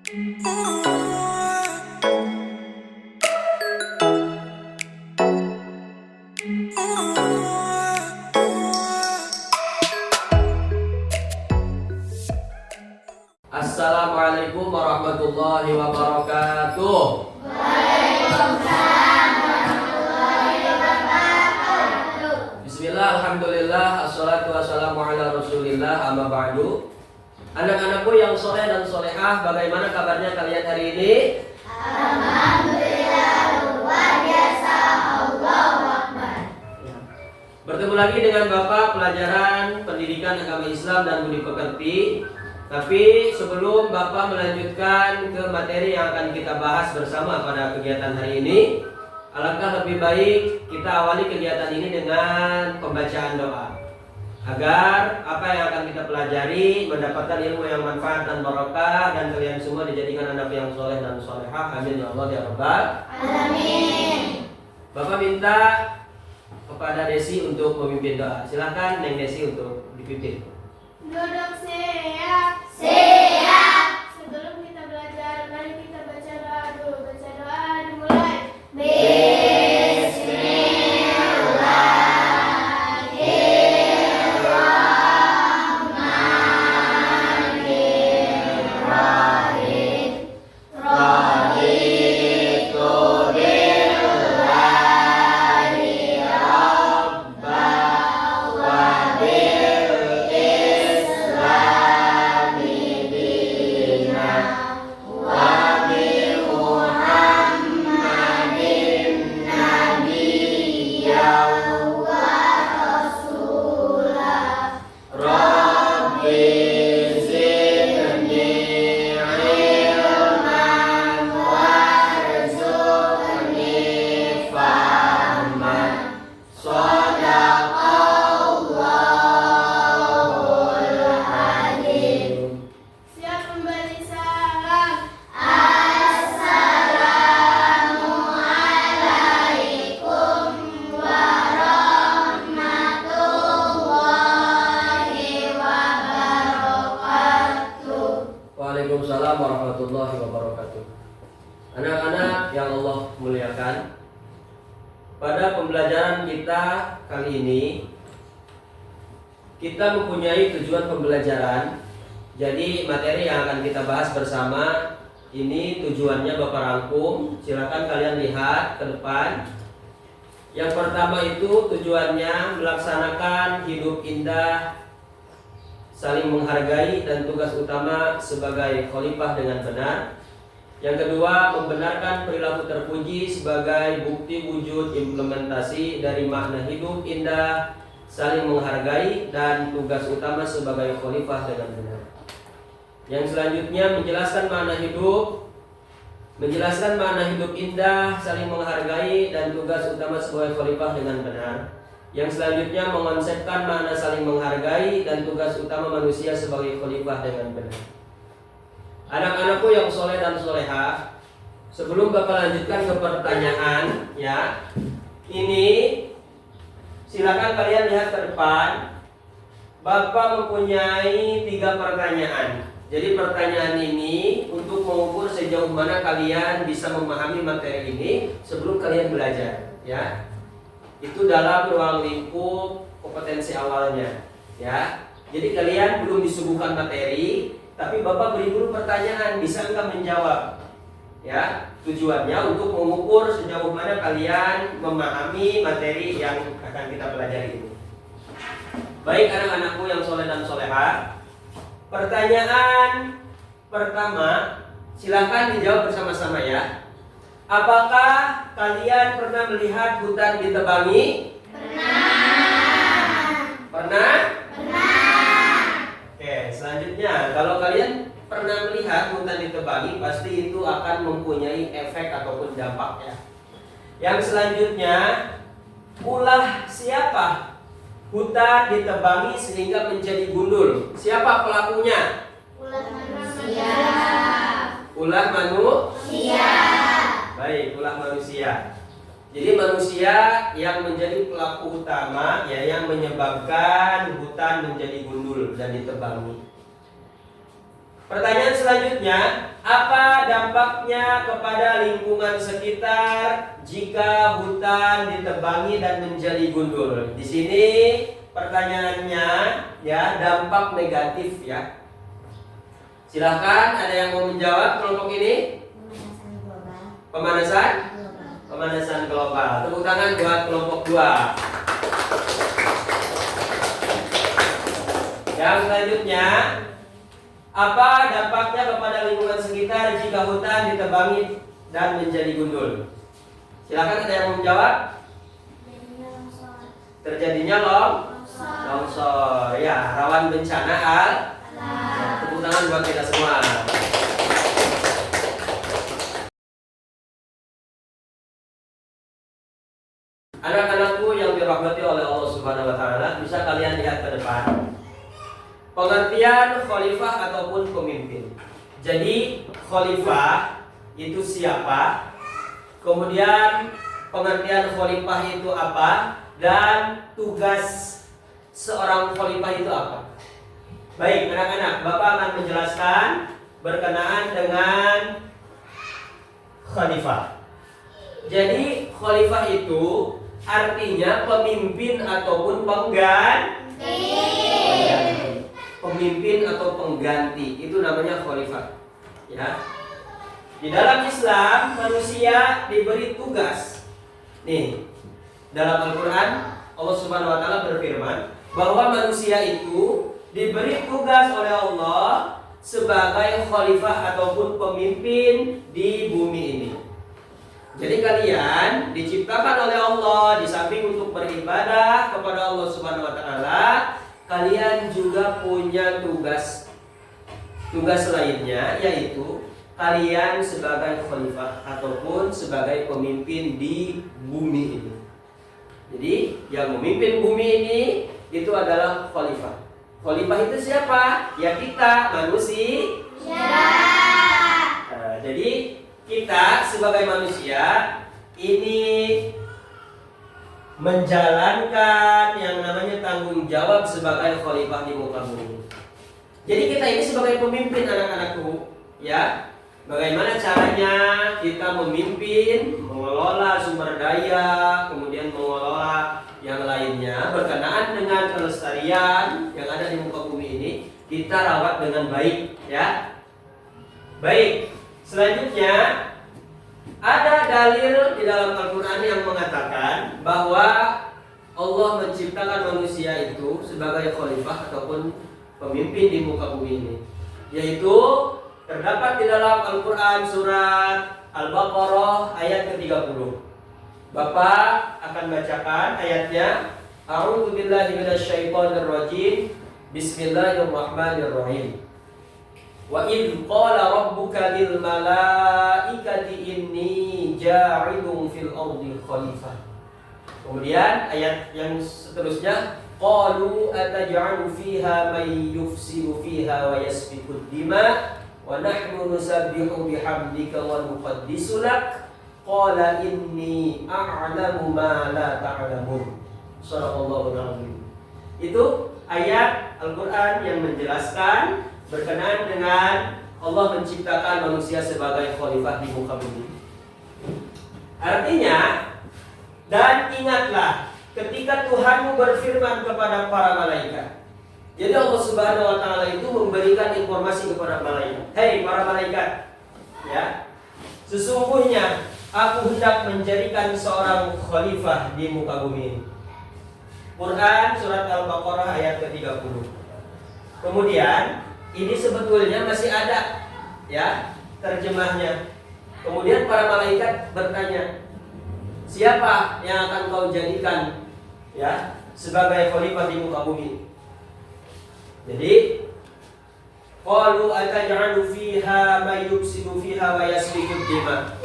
Assalamualaikum warahmatullahi wabarakatuh. Waalaikumsalam warahmatullahi wabarakatuh. Bismillah, alhamdulillah, assalatu wassalamu ala rasulillah, amma ba'du. Anak-anakku yang soleh dan solehah, bagaimana kabarnya kalian hari ini? Alhamdulillah, luar biasa, Allahu Akbar. Bertemu lagi dengan Bapak pelajaran pendidikan agama Islam dan budi pekerti. Tapi sebelum Bapak melanjutkan ke materi yang akan kita bahas bersama pada kegiatan hari ini, alangkah lebih baik kita awali kegiatan ini dengan pembacaan doa, agar apa yang akan kita pelajari mendapatkan ilmu yang manfaat dan barokah, dan kalian semua dijadikan anak yang soleh dan solehah. Amin ya Allah ya Rabbal Alamin. Bapak minta kepada Desi untuk memimpin doa. Silahkan Neng Desi untuk dipimpin. Duduk siap. Siap. Sebelum kita belajar, mari kita baca doa dulu. Baca doa dimulai. Bismillahirrahmanirrahim. Raditu billahi rabban wa bil islami dinan wa bi Muhammadin nabiyyan wa rasulah. Rabbi zidni ilman warzuqni fahman. Shadaqallahul Azim. Siap memberi salam. Assalamualaikum warahmatullahi wabarakatuh. Waalaikumsalam warahmatullahi wabarakatuh. Anak-anak yang Allah muliakan, pada pembelajaran kita kali ini kita mempunyai tujuan pembelajaran. Jadi materi yang akan kita bahas bersama ini tujuannya Bapak rangkum. Silakan kalian lihat ke depan. Yang pertama itu tujuannya melaksanakan hidup indah, saling menghargai, dan tugas utama sebagai khalifah dengan benar. Yang kedua, membenarkan perilaku terpuji sebagai bukti wujud implementasi dari makna hidup indah, saling menghargai, dan tugas utama sebagai khalifah dengan benar. Yang selanjutnya menjelaskan makna hidup indah, saling menghargai, dan tugas utama sebagai khalifah dengan benar. Yang selanjutnya mengonsepkan makna saling menghargai dan tugas utama manusia sebagai khalifah dengan benar. Anak-anakku yang soleh dan solehah, sebelum Bapak lanjutkan ke pertanyaan, ya, ini silakan kalian lihat ke depan. Bapak mempunyai 3 pertanyaan. Jadi pertanyaan ini untuk mengukur sejauh mana kalian bisa memahami materi ini sebelum kalian belajar, ya. Itu dalam ruang lingkup kompetensi awalnya, ya. Jadi kalian belum disuguhkan materi, tapi Bapak beri dulu pertanyaan, bisa enggak menjawab, ya. Tujuannya untuk mengukur sejauh mana kalian memahami materi yang akan kita pelajari ini. Baik anak-anakku yang soleh dan solehah, pertanyaan pertama silahkan dijawab bersama-sama, ya. Apakah kalian pernah melihat hutan ditebangi? Pernah? Oke, selanjutnya kalau kalian pernah melihat hutan ditebangi, pasti itu akan mempunyai efek ataupun dampak, ya. Yang selanjutnya, ulah siapa hutan ditebangi sehingga menjadi gundul? Siapa pelakunya? Ulah manusia. Ulah manusia. Baik, ulah manusia. Jadi manusia yang menjadi pelaku utama, ya, yang menyebabkan hutan menjadi gundul dan ditebangi. Pertanyaan selanjutnya, apa dampaknya kepada lingkungan sekitar jika hutan ditebangi dan menjadi gundul? Di sini pertanyaannya ya, dampak negatif ya. Silahkan, ada yang mau menjawab kelompok ini? Pemanasan global. Pemanasan? Global. Pemanasan global. Tepuk tangan buat kelompok 2. Yang selanjutnya, apa dampaknya kepada lingkungan sekitar jika hutan ditebangi dan menjadi gundul? Silakan, ada yang mau menjawab? Terjadinya longsor. Ya, rawan bencana tepuk tangan buat kita semua. Anak-anakku yang dirahmati oleh Allah Subhanahu wa taala, bisa kalian lihat ke depan. Pengertian khalifah ataupun pemimpin. Jadi khalifah itu siapa? Kemudian pengertian khalifah itu apa? Dan tugas seorang khalifah itu apa? Baik, anak-anak, Bapak akan menjelaskan berkenaan dengan khalifah. Jadi khalifah itu artinya pemimpin ataupun pengganti. Pemimpin atau pengganti, itu namanya khalifah. Ya. Di dalam Islam manusia diberi tugas. Nih, dalam Al-Qur'an Allah Subhanahu wa taala berfirman bahwa manusia itu diberi tugas oleh Allah sebagai khalifah ataupun pemimpin di bumi ini. Jadi kalian diciptakan oleh Allah, di samping untuk beribadah kepada Allah Subhanahu wa taala, kalian juga punya tugas lainnya, yaitu kalian sebagai khalifah ataupun sebagai pemimpin di bumi ini. Jadi yang memimpin bumi ini itu adalah khalifah. Khalifah itu siapa? Ya kita, manusia. Nah, jadi kita sebagai manusia ini menjalankan yang namanya tanggung jawab sebagai khalifah di muka bumi. Jadi kita ini sebagai pemimpin, anak-anakku, ya. Bagaimana caranya kita memimpin, mengelola sumber daya, kemudian mengelola yang lainnya berkenaan dengan kelestarian yang ada di muka bumi ini, kita rawat dengan baik, ya. Baik. Selanjutnya, ada dalil di dalam Al-Quran yang mengatakan bahwa Allah menciptakan manusia itu sebagai khalifah ataupun pemimpin di muka bumi ini, yaitu terdapat di dalam Al-Quran surat Al-Baqarah ayat ke-30. Bapak akan bacakan ayatnya. A'udzu billahi minasyaitonir rajim. Bismillahirrahmanirrahim. Wa idh qala rabbuka lil malaikati inni ja'ilun fil ardi khalifah. Kemudian ayat yang seterusnya, qalu ataj'alu fiha may yufsidu fiha wa yasfiku dima wa nahnu nusabbihu bihamdika wa nuqaddisu lak qala inni a'lamu ma la ta'lamun. Shadaqallahul azim. Itu ayat Al-Qur'an yang menjelaskan berkenaan dengan Allah menciptakan manusia sebagai khalifah di muka bumi. Artinya, dan ingatlah ketika Tuhanmu berfirman kepada para malaikat. Jadi Allah Subhanahu wa taala itu memberikan informasi kepada malaikat. Hei para malaikat, ya. Sesungguhnya aku hendak menjadikan seorang khalifah di muka bumi. Quran surat Al-Baqarah ayat ke-30. Kemudian ini sebetulnya masih ada, ya, terjemahnya. Kemudian para malaikat bertanya, siapa yang akan kau jadikan, ya, sebagai khalifah di muka bumi? Jadi, qalu ataj'alu fiha may yufsidu fiha wa yasfiku dima.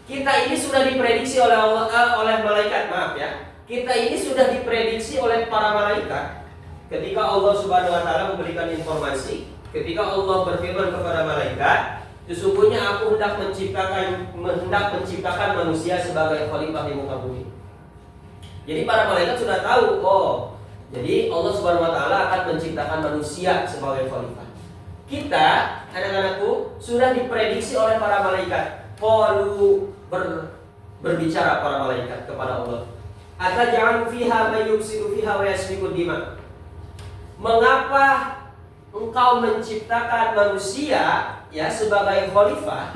Kita ini sudah diprediksi oleh Allah, oleh malaikat, maaf ya. Kita ini sudah diprediksi oleh para malaikat. Ketika Allah Subhanahu wa taala memberikan informasi, ketika Allah berfirman kepada malaikat, sesungguhnya aku hendak menciptakan manusia sebagai khalifah di muka bumi. Jadi para malaikat sudah tahu, oh, jadi Allah Subhanahu wa taala akan menciptakan manusia sebagai khalifah. kita, anak-anakku, sudah diprediksi oleh para malaikat. Qalu berbicara para malaikat kepada Allah. Ataj'alu fiha may yufsidu fiha wa yasfiku dima. Mengapa engkau menciptakan manusia ya sebagai khalifah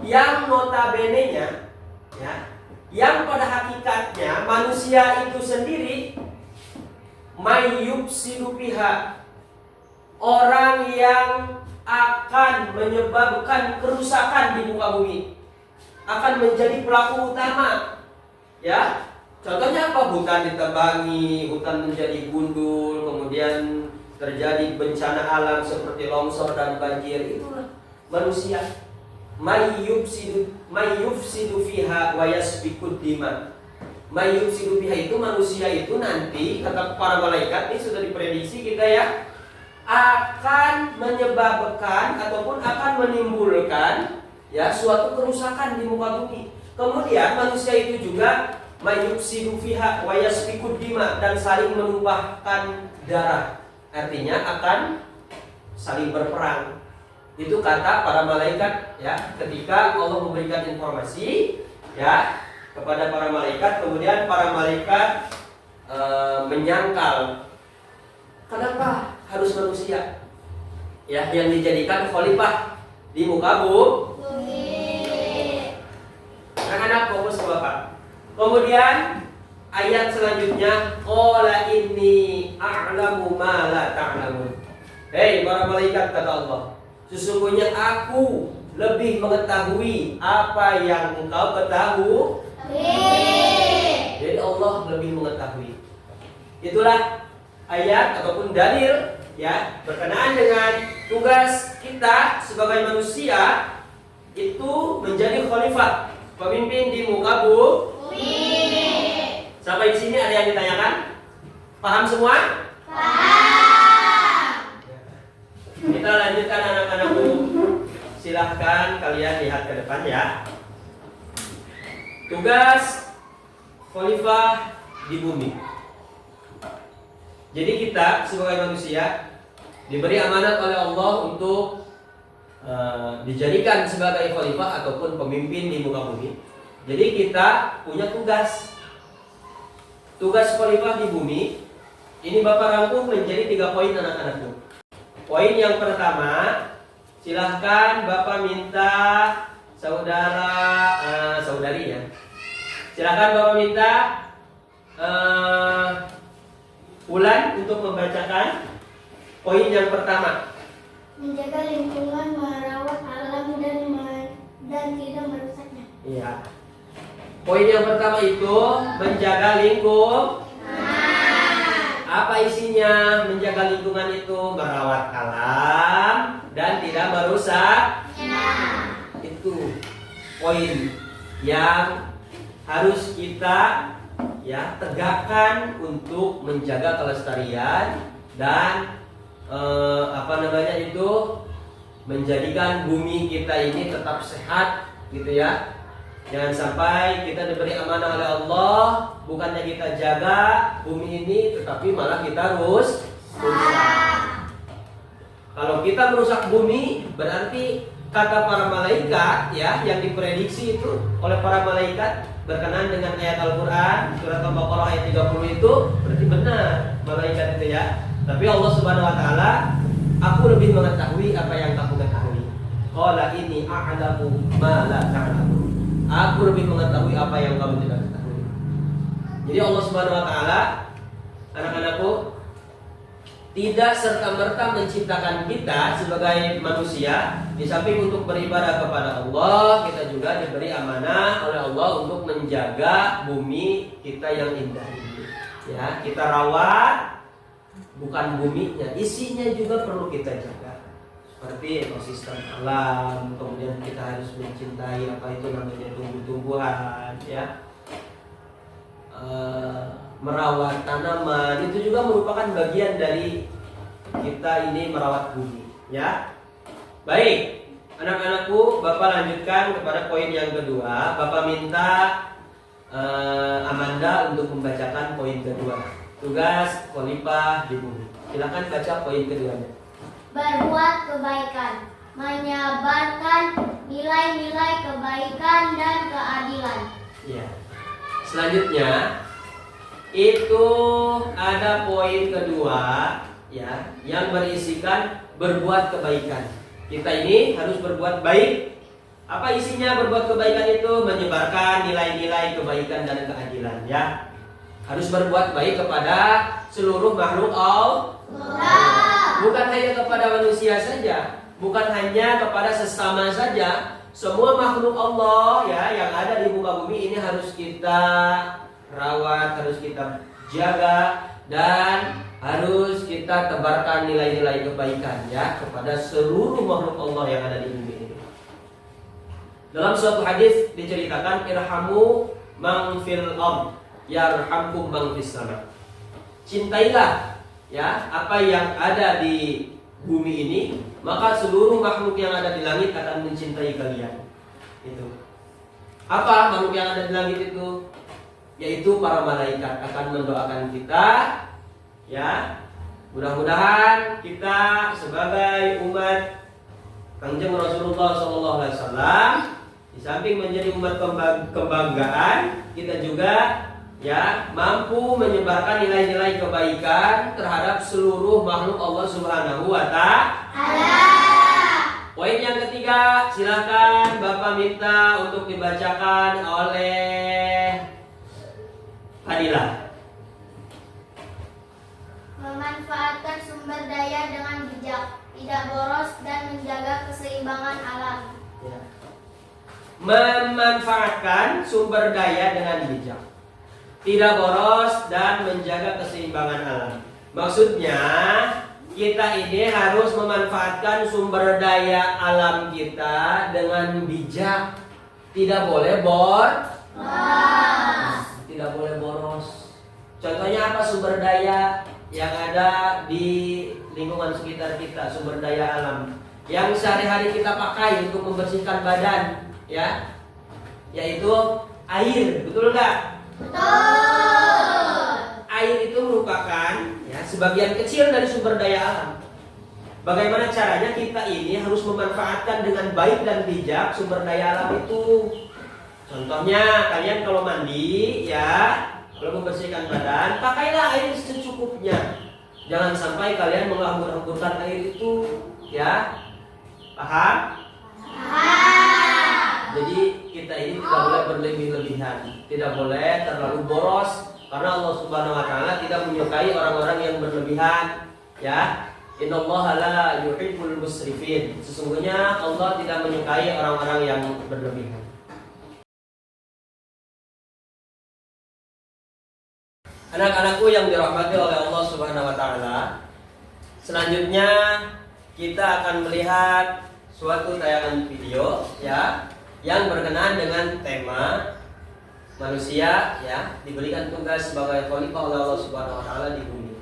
yang notabene-nya ya, yang pada hakikatnya manusia itu sendiri may yufsidu fiha, orang yang akan menyebabkan kerusakan di muka bumi, akan menjadi pelaku utama. Ya, contohnya apa? Hutan ditebangi, hutan menjadi gundul, kemudian terjadi bencana alam seperti longsor dan banjir. Itulah manusia. May yufsidu fiha wa yasfikud dima. May yufsidu fiha itu manusia itu nanti kata para malaikat ini sudah diprediksi kita ya, akan menyebabkan ataupun akan menimbulkan ya suatu kerusakan di muka bumi. Kemudian manusia itu juga mayufsidu fiha wa yasfikud dima, dan saling menumpahkan darah. Artinya akan saling berperang. Itu kata para malaikat ya, ketika Allah memberikan informasi ya kepada para malaikat, kemudian para malaikat menyangkal, kenapa harus manusia ya yang dijadikan khalifah di muka bumi? Anak-anak fokus ke Bapak. Kemudian ayat selanjutnya, qala inni a'lamu ma la ta'lamun. Hei para malaikat, kata Allah, sesungguhnya aku lebih mengetahui apa yang engkau ketahui. Jadi Allah lebih mengetahui. Itulah ayat ataupun dalil ya berkenaan dengan tugas kita sebagai manusia itu menjadi khalifah, pemimpin di muka bumi. Sampai di sini ada yang ditanyakan? Paham semua? Paham. Kita lanjutkan anak-anakku. Silahkan kalian lihat ke depan ya. Tugas khalifah di bumi. Jadi kita sebagai manusia diberi amanat oleh Allah untuk dijadikan sebagai khalifah ataupun pemimpin di muka bumi. Jadi kita punya tugas. Tugas khalifah di bumi ini Bapak rangkum menjadi 3 poin anak-anakku. Poin yang pertama, silahkan Bapak minta saudari ya. Silahkan Bapak minta Ulan untuk membacakan poin yang pertama. Menjaga lingkungan, merawat alam dan tidak merusaknya. Iya. Poin yang pertama itu menjaga lingkungan. Apa isinya? Menjaga lingkungan itu merawat alam dan tidak merusaknya. Itu poin yang harus kita ya tegakkan untuk menjaga kelestarian dan menjadikan bumi kita ini tetap sehat gitu ya. Jangan sampai kita diberi amanah oleh Allah, bukannya kita jaga bumi ini tetapi malah kita rusak. Kalau kita merusak bumi, berarti kata para malaikat ya yang diprediksi itu oleh para malaikat berkenaan dengan ayat Al-Qur'an surat Al-Baqarah ayat 30 itu berarti benar malaikat itu ya. Tapi Allah Subhanahu wa taala, aku lebih mengetahui apa yang kamu ketahui. Qala inni a'lamu ma la ta'lamun. Aku lebih mengetahui apa yang kamu tidak ketahui. Jadi Allah Subhanahu wa taala, anak-anakku, tidak serta-merta menciptakan kita sebagai manusia di samping untuk beribadah kepada Allah, kita juga diberi amanah oleh Allah untuk menjaga bumi kita yang indah ini. Ya, kita rawat bukan buminya, isinya juga perlu kita jaga. Seperti ekosistem alam, kemudian kita harus mencintai apa itu namanya tumbuh-tumbuhan, ya. Merawat tanaman itu juga merupakan bagian dari kita ini merawat bumi, ya. Baik, anak-anakku, Bapak lanjutkan kepada poin yang kedua. Bapak minta Amanda untuk membacakan poin kedua. Tugas khalifah di bumi. Silakan baca poin keduanya. Berbuat kebaikan, menyebarkan nilai-nilai kebaikan dan keadilan. Ya. Selanjutnya itu ada poin kedua ya, yang berisikan berbuat kebaikan. Kita ini harus berbuat baik. Apa isinya berbuat kebaikan itu? Menyebarkan nilai-nilai kebaikan dan keadilan ya. Harus berbuat baik kepada seluruh makhluk Allah. Bukan hanya kepada manusia saja, bukan hanya kepada sesama saja. Semua makhluk Allah ya yang ada di muka bumi ini harus kita rawat, harus kita jaga, dan harus kita tebarkan nilai-nilai kebaikan ya kepada seluruh makhluk Allah yang ada di bumi ini. Dalam suatu hadis diceritakan, irhamu man fil ard yarhamkum man fis sama. Cintailah ya apa yang ada di bumi ini, maka seluruh makhluk yang ada di langit akan mencintai kalian. Itu. Apa makhluk yang ada di langit itu? Yaitu para malaikat akan mendoakan kita ya. Mudah-mudahan kita sebagai umat Kanjeng Rasulullah SAW, di samping menjadi umat kebanggaan, kita juga ya mampu menyebarkan nilai-nilai kebaikan terhadap seluruh makhluk Allah Subhanahu wa Ta'ala. Poin yang ketiga, silakan Bapak minta untuk dibacakan oleh Fadilah. Memanfaatkan sumber daya dengan bijak, tidak boros dan menjaga keseimbangan alam. Ya. Memanfaatkan sumber daya dengan bijak, tidak boros dan menjaga keseimbangan alam. Maksudnya kita ini harus memanfaatkan sumber daya alam kita dengan bijak. Tidak boleh tidak boleh boros. Contohnya apa sumber daya yang ada di lingkungan sekitar kita, sumber daya alam yang sehari-hari kita pakai untuk membersihkan badan ya, yaitu air, betul nggak? Betul. Air itu merupakan ya sebagian kecil dari sumber daya alam. Bagaimana caranya kita ini harus memanfaatkan dengan baik dan bijak sumber daya alam itu. Contohnya kalian kalau mandi ya, kalau membersihkan badan, pakailah air secukupnya. Jangan sampai kalian menghambur-hamburkan air itu ya. Paham? Jadi kita ini tidak boleh berlebih-lebihan, tidak boleh terlalu boros, karena Allah Subhanahu wa Ta'ala tidak menyukai orang-orang yang berlebihan ya. Innallaha la yuhibbul musrifin. Sesungguhnya Allah tidak menyukai orang-orang yang berlebihan. Anak-anakku yang dirahmati oleh Allah Subhanahu wa Ta'ala, selanjutnya kita akan melihat suatu tayangan video ya yang berkenaan dengan tema manusia ya diberikan tugas sebagai khalifah oleh Allah Subhanahu wa Ta'ala di bumi.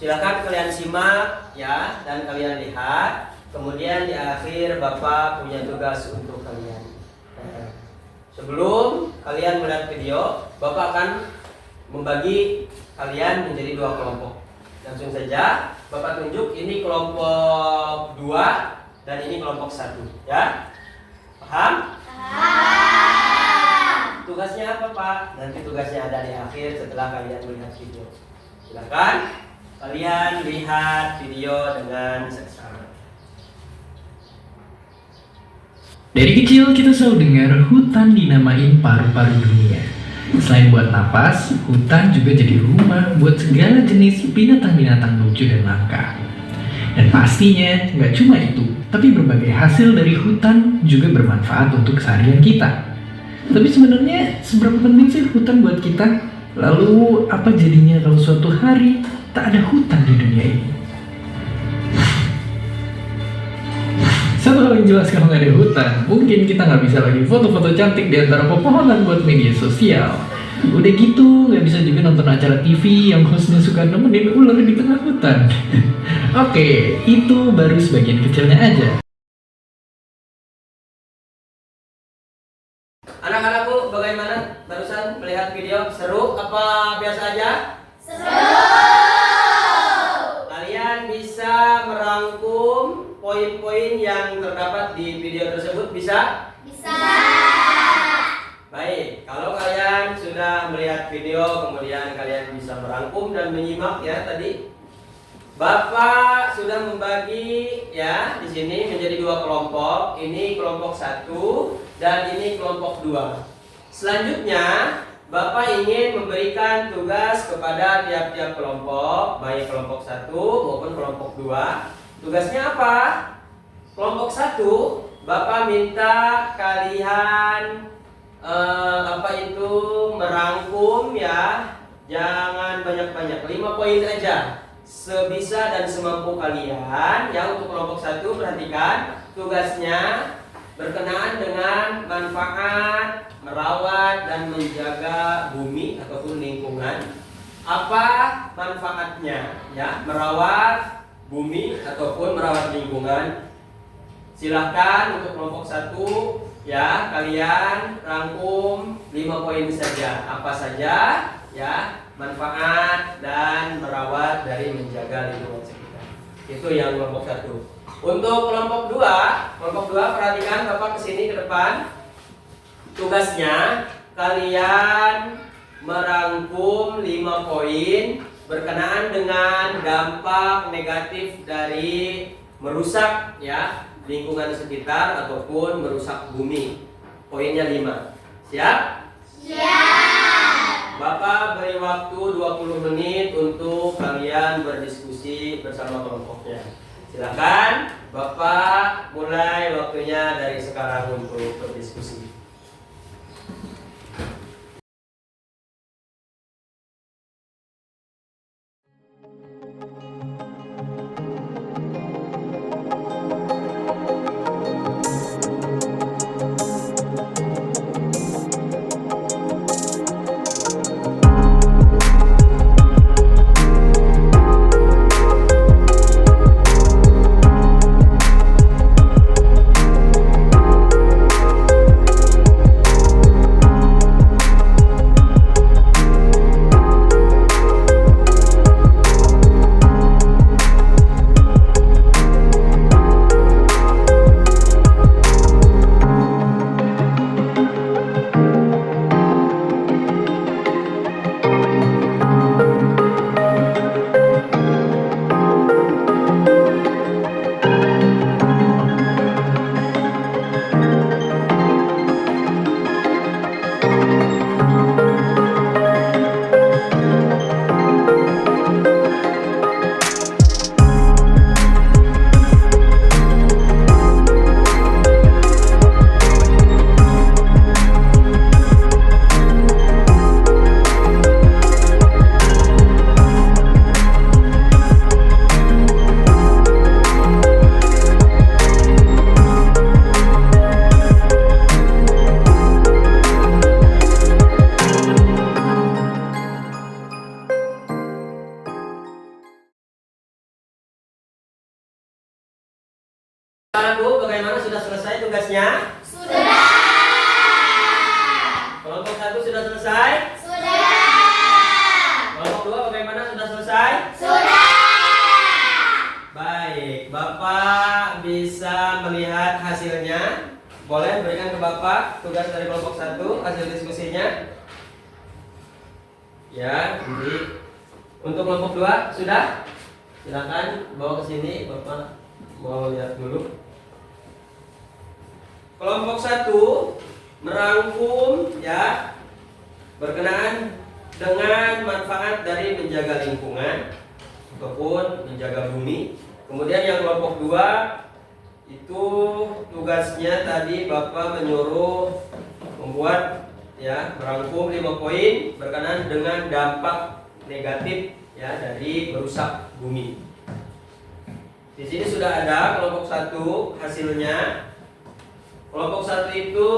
Silakan kalian simak ya dan kalian lihat. Kemudian di akhir Bapak punya tugas untuk kalian. Sebelum kalian melihat video, Bapak akan membagi kalian menjadi dua kelompok. Langsung saja Bapak tunjuk, ini kelompok 2 dan ini kelompok 1 ya. Paham? Tugasnya apa Pak? Nanti tugasnya ada di akhir setelah kalian melihat video. Silakan kalian lihat video dengan seksama. Dari kecil kita selalu dengar hutan dinamain paru-paru dunia. Selain buat napas, hutan juga jadi rumah buat segala jenis binatang-binatang lucu dan langka. Dan pastinya nggak cuma itu, tapi berbagai hasil dari hutan juga bermanfaat untuk keseharian kita. Tapi sebenarnya seberapa penting sih hutan buat kita? Lalu apa jadinya kalau suatu hari tak ada hutan di dunia ini? Satu hal yang jelas, kalau nggak ada hutan, mungkin kita nggak bisa lagi foto-foto cantik di antara pepohonan buat media sosial. Udah gitu, nggak bisa juga nonton acara TV yang hostnya suka nemenin ular di tengah hutan. Oke, itu baru sebagian kecilnya aja. Anak-anakku, bagaimana barusan melihat video? Seru apa biasa aja? Seru. Kalian bisa merangkum poin-poin yang terdapat di video tersebut? Bisa? Bisa. Baik, kalau kalian sudah melihat video, kemudian kalian bisa merangkum dan menyimak ya tadi. Bapak sudah membagi ya di sini menjadi 2 kelompok. Ini kelompok 1 dan ini kelompok 2. Selanjutnya, Bapak ingin memberikan tugas kepada tiap-tiap kelompok, baik kelompok 1 maupun kelompok 2. Tugasnya apa? Kelompok 1, Bapak minta kalian merangkum ya. Jangan banyak-banyak, 5 poin aja. Sebisa dan semampu kalian ya. Untuk kelompok 1, perhatikan tugasnya berkenaan dengan manfaat merawat dan menjaga bumi ataupun lingkungan. Apa manfaatnya ya, merawat bumi ataupun merawat lingkungan? Silahkan untuk kelompok 1 ya, kalian rangkum 5 poin saja. Apa saja ya manfaat dan merawat dari menjaga lingkungan sekitar. Itu yang kelompok 1. Untuk kelompok 2 perhatikan Bapak kesini ke depan. Tugasnya kalian merangkum 5 poin berkenaan dengan dampak negatif dari merusak ya lingkungan sekitar ataupun merusak bumi. Poinnya 5. Siap? Siap. Bapak beri waktu 20 menit untuk kalian berdiskusi bersama kelompoknya. Silakan Bapak mulai waktunya dari sekarang untuk berdiskusi. Bu, bagaimana, sudah selesai tugasnya? Sudah. Kelompok 1 sudah selesai? Sudah. Kelompok 2 bagaimana, sudah selesai? Sudah. Baik, Bapak bisa melihat hasilnya. Boleh berikan ke Bapak tugas dari kelompok 1, hasil diskusinya. Ya, jadi untuk kelompok 2 sudah? Silakan bawa ke sini, Bapak mau lihat dulu. Kelompok 1 merangkum ya berkenaan dengan manfaat dari menjaga lingkungan ataupun menjaga bumi. Kemudian yang kelompok 2 itu tugasnya tadi Bapak menyuruh membuat ya merangkum 5 poin berkenaan dengan dampak negatif ya dari merusak bumi. Di sini sudah ada kelompok 1 hasilnya. Kelompok 1 itu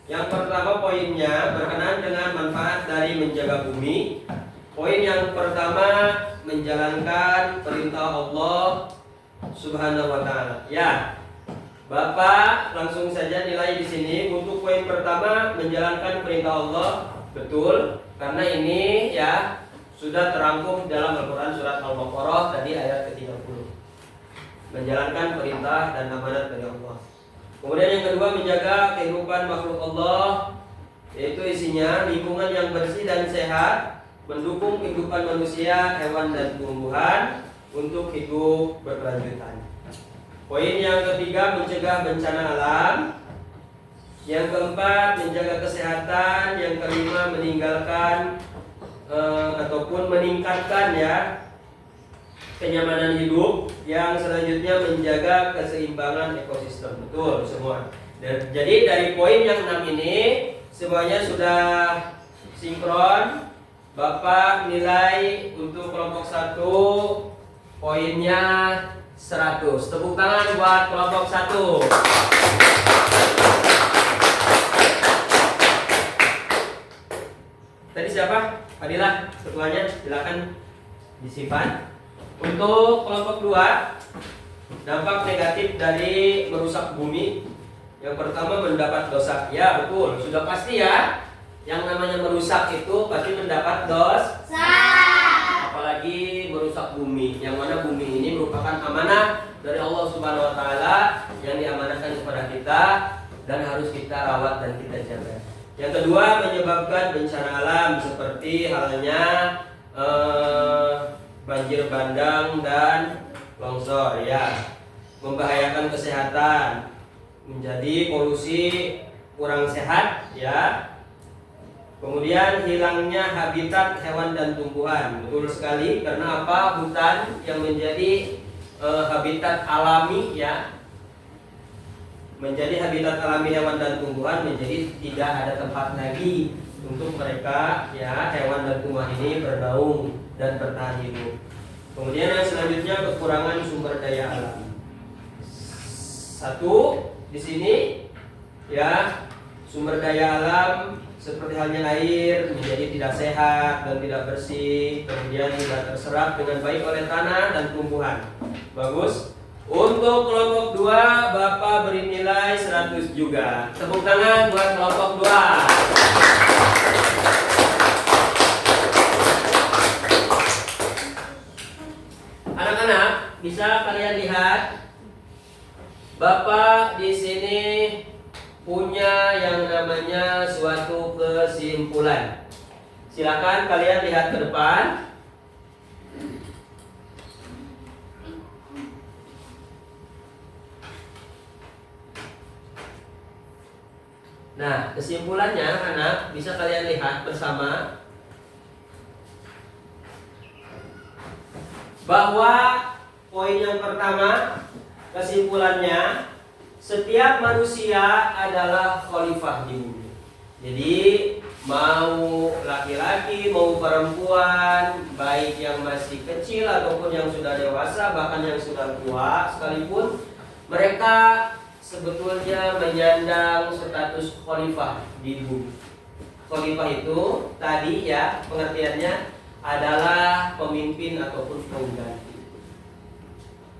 yang pertama poinnya berkenaan dengan manfaat dari menjaga bumi. Poin yang pertama menjalankan perintah Allah Subhanahu wa taala. Ya. Bapak langsung saja nilai di sini. Untuk poin pertama menjalankan perintah Allah, betul, karena ini ya sudah terangkum dalam Al-Qur'an surat Al-Baqarah tadi ayat ke-30. menjalankan perintah dan amanat dari Allah. Kemudian yang kedua, menjaga kehidupan makhluk Allah, yaitu isinya lingkungan yang bersih dan sehat, mendukung kehidupan manusia, hewan dan tumbuhan untuk hidup berkelanjutan. Poin yang ketiga, mencegah bencana alam. Yang keempat, menjaga kesehatan. Yang kelima, meninggalkan ataupun meningkatkan ya kenyamanan hidup. Yang selanjutnya, menjaga keseimbangan ekosistem. Betul semua. Jadi dari poin yang 6 ini semuanya sudah sinkron. Bapak nilai untuk kelompok 1 poinnya 100. Tepuk tangan buat kelompok 1. Tadi siapa? Fadilah, ketuanya, silakan disimpan. Untuk kelompok 2, dampak negatif dari merusak bumi. Yang pertama, mendapat dosa. Ya, betul, sudah pasti ya. Yang namanya merusak itu pasti mendapat dosa. Apalagi merusak bumi. Yang mana bumi ini merupakan amanah dari Allah Subhanahu wa taala yang diamanahkan kepada kita dan harus kita rawat dan kita jaga. Yang kedua, menyebabkan bencana alam seperti halnya banjir bandang dan longsor ya. Membahayakan kesehatan, menjadi polusi kurang sehat ya. Kemudian hilangnya habitat hewan dan tumbuhan. Betul sekali, karena apa? Hutan yang menjadi habitat alami ya, menjadi habitat alami hewan dan tumbuhan, menjadi tidak ada tempat lagi untuk mereka ya, hewan dan tumbuhan ini bernaung dan bertahan hidup. Kemudian yang selanjutnya, kekurangan sumber daya alam. 1 di sini ya, sumber daya alam seperti halnya air menjadi tidak sehat dan tidak bersih, kemudian tidak terserap dengan baik oleh tanah dan tumbuhan. Bagus. Untuk kelompok 2, Bapak beri nilai 100 juga. Tepuk tangan buat kelompok 2. Anak-anak, bisa kalian lihat Bapak di sini punya yang namanya suatu kesimpulan. Silakan kalian lihat ke depan. Nah, kesimpulannya anak bisa kalian lihat bersama bahwa poin yang pertama, kesimpulannya, setiap manusia adalah khalifah di bumi. Jadi mau laki-laki, mau perempuan, baik yang masih kecil ataupun yang sudah dewasa, bahkan yang sudah tua sekalipun, mereka sebetulnya menyandang status khalifah di bumi. Khalifah itu tadi ya, pengertiannya adalah pemimpin ataupun pengganti.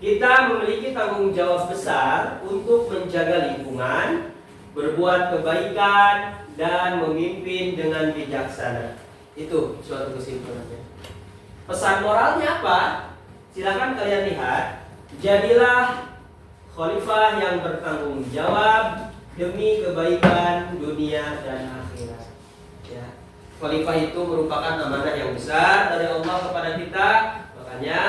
Kita memiliki tanggung jawab besar untuk menjaga lingkungan, berbuat kebaikan, dan memimpin dengan bijaksana. Itu suatu kesimpulannya. Pesan moralnya apa? Silakan kalian lihat. Jadilah khalifah yang bertanggung jawab demi kebaikan dunia dan akhirat. Ya. Khalifah itu merupakan amanah yang besar dari Allah kepada kita. Makanya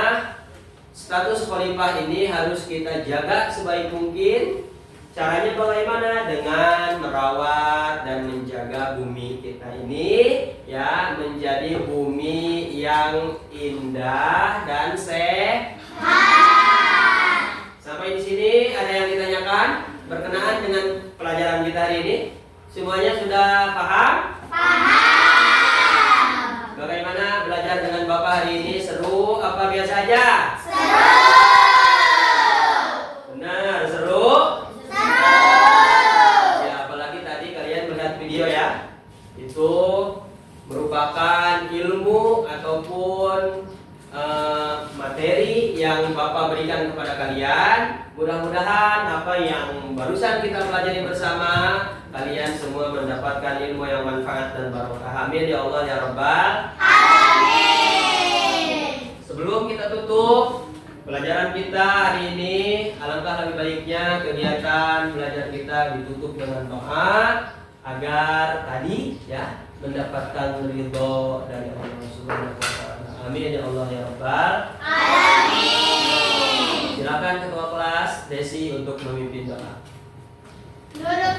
status khalifah ini harus kita jaga sebaik mungkin. Caranya bagaimana? Dengan merawat dan menjaga bumi kita ini ya, menjadi bumi yang indah dan sehat. Sampai di sini ada yang ditanyakan berkenaan dengan pelajaran kita hari ini? Semuanya sudah paham? Paham. Bagaimana belajar dengan Bapak hari ini? Seru apa biasa aja? Seru. Benar, seru? Seru. Ya, apalagi tadi kalian melihat video ya. Itu merupakan ilmu ataupun materi yang Bapak berikan kepada kalian. Mudah-mudahan apa yang barusan kita pelajari bersama, kalian semua mendapatkan ilmu yang manfaat dan barokah. Amin ya Allah ya Rabbal. Amin. Sebelum kita tutup, Pelajaran kita hari ini, alangkah lebih baiknya kegiatan belajar kita ditutup dengan doa agar tadi ya mendapatkan ridho dari Allah Subhanahu wa taala. Amin ya Allah ya Rabbal alamin. Silakan ketua kelas Desi untuk memimpin doa. Nurut